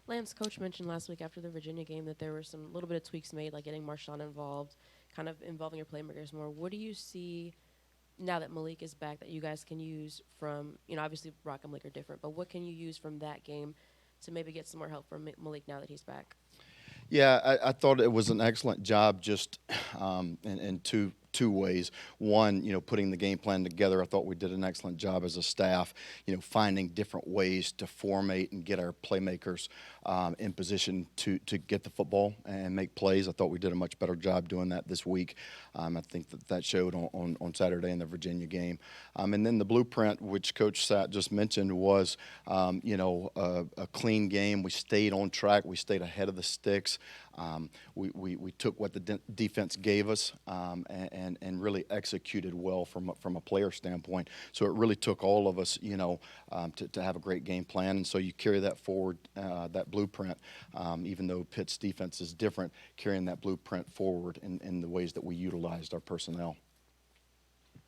Lance, Coach mentioned last week after the Virginia game that there were some little bit of tweaks made, like getting Marshawn involved, kind of involving your playmakers more. What do you see now that Malik is back that you guys can use from, obviously Rock and Malik are different, but what can you use from that game to maybe get some more help from Malik now that he's back? Yeah, I thought it was an excellent job just in two ways. One, putting the game plan together. I thought we did an excellent job as a staff, finding different ways to formate and get our playmakers in position to get the football and make plays. I thought we did a much better job doing that this week. I think that showed on Saturday in the Virginia game. And then the blueprint, which Coach Sat just mentioned, was, a clean game. We stayed on track. We stayed ahead of the sticks. We took what the defense gave us and really executed well from a player standpoint. So it really took all of us, to have a great game plan. And so you carry that forward, that blueprint, even though Pitt's defense is different, carrying that blueprint forward in the ways that we utilized our personnel.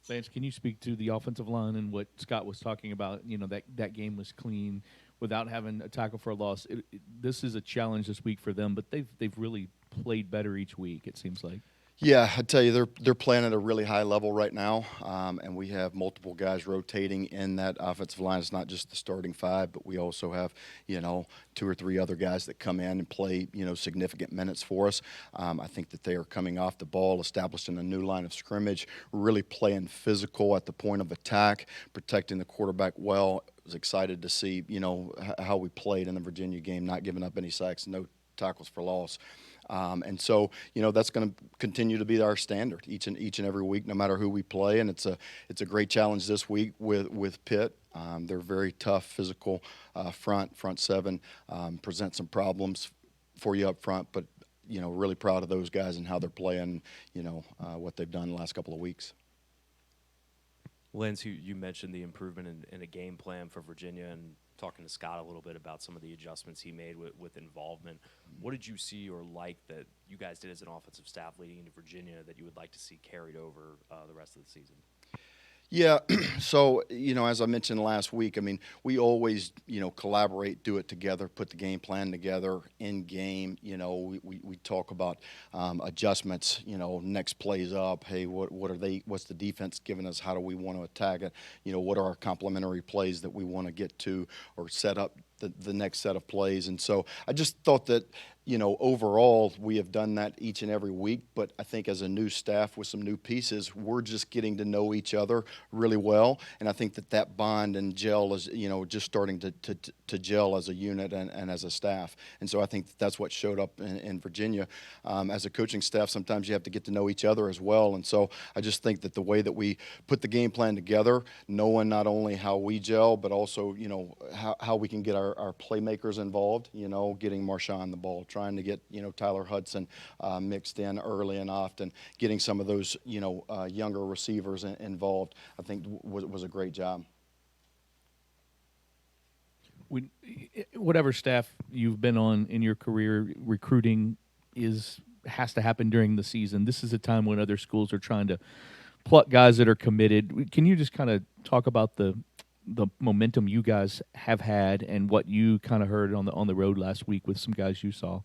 Lance, can you speak to the offensive line and what Scott was talking about? That game was clean without having a tackle for a loss. This is a challenge this week for them, but they've really played better each week, it seems like. Yeah, I tell you, they're playing at a really high level right now, and we have multiple guys rotating in that offensive line. It's not just the starting five, but we also have, two or three other guys that come in and play, significant minutes for us. I think that they are coming off the ball, establishing a new line of scrimmage, really playing physical at the point of attack, protecting the quarterback well. I was excited to see, how we played in the Virginia game, not giving up any sacks, no tackles for loss. And so, that's going to continue to be our standard each and every week, no matter who we play. And it's a great challenge this week with Pitt. They're very tough, physical front seven, present some problems for you up front. But really proud of those guys and how they're playing. What they've done the last couple of weeks. Lance, you mentioned the improvement in a game plan for Virginia and talking to Scott a little bit about some of the adjustments he made with involvement. What did you see or like that you guys did as an offensive staff leading into Virginia that you would like to see carried over the rest of the season? Yeah, so, as I mentioned last week, we always, collaborate, do it together, put the game plan together in game. We talk about adjustments, next plays up. Hey, what's the defense giving us? How do we want to attack it? What are our complementary plays that we want to get to or set up the next set of plays? And so I just thought that, overall, we have done that each and every week. But I think as a new staff with some new pieces, we're just getting to know each other really well. And I think that bond and gel is, just starting to gel as a unit and as a staff. And so I think that's what showed up in Virginia. As a coaching staff, sometimes you have to get to know each other as well. And so I just think that the way that we put the game plan together, knowing not only how we gel, but also, how we can get our playmakers involved, getting Marshawn the ball, trying to get, Tyler Hudson mixed in early and often, getting some of those, younger receivers involved, I think was a great job. Whatever staff you've been on in your career, recruiting has to happen during the season. This is a time when other schools are trying to pluck guys that are committed. Can you just kind of talk about the momentum you guys have had and what you kind of heard on the road last week with some guys you saw?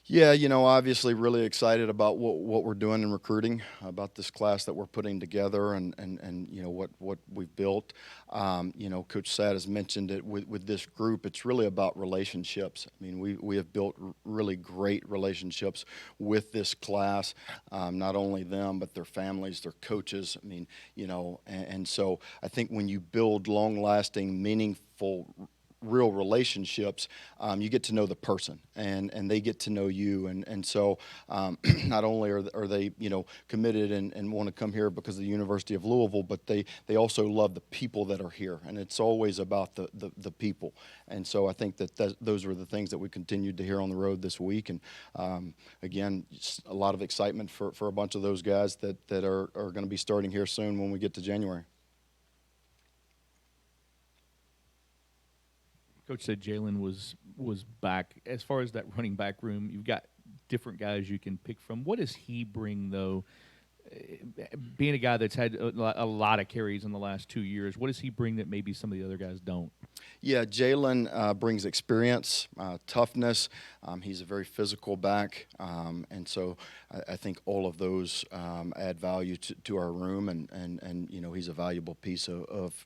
Yeah, obviously really excited about what we're doing in recruiting, about this class that we're putting together and what we've built. Coach Sad has mentioned it with this group. It's really about relationships. We have built really great relationships with this class, not only them, but their families, their coaches. And so I think when you build long-lasting, meaningful real relationships, you get to know the person and they get to know you. And so not only are they, committed and want to come here because of the University of Louisville, but they also love the people that are here. And it's always about the people. And so I think that those were the things that we continued to hear on the road this week. And again, a lot of excitement for a bunch of those guys that are going to be starting here soon when we get to January. Coach said Jalen was back. As far as that running back room, you've got different guys you can pick from. What does he bring, though, being a guy that's had a lot of carries in the last 2 years, what does he bring that maybe some of the other guys don't? Yeah, Jalen brings experience, toughness. He's a very physical back, and so I think all of those add value to our room, and he's a valuable piece of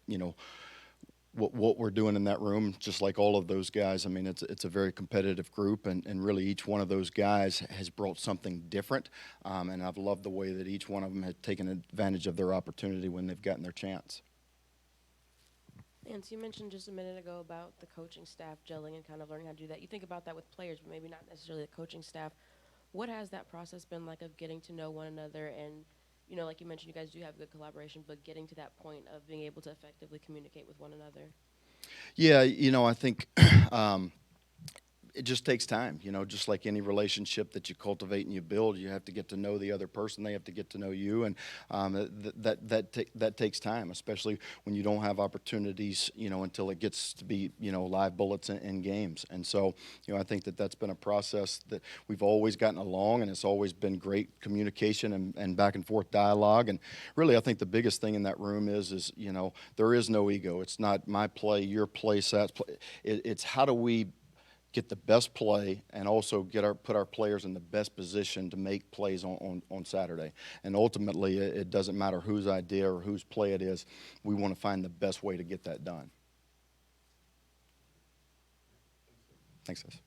what we're doing in that room, just like all of those guys. I mean, it's a very competitive group, and really each one of those guys has brought something different, and I've loved the way that each one of them has taken advantage of their opportunity when they've gotten their chance. And so you mentioned just a minute ago about the coaching staff gelling and kind of learning how to do that. You think about that with players, but maybe not necessarily the coaching staff. What has that process been like of getting to know one another? And, like you mentioned, you guys do have good collaboration, but getting to that point of being able to effectively communicate with one another. Yeah, I think it just takes time, just like any relationship that you cultivate and you build. You have to get to know the other person. They have to get to know you, and that takes time, especially when you don't have opportunities, until it gets to be, live bullets in games. And so, I think that's been a process that we've always gotten along, and it's always been great communication and back and forth dialogue. And really, I think the biggest thing in that room is there is no ego. It's not my play, your play, Sat's play. It's how do we get the best play and also put our players in the best position to make plays on Saturday. And ultimately, it doesn't matter whose idea or whose play it is. We want to find the best way to get that done. Thanks, guys.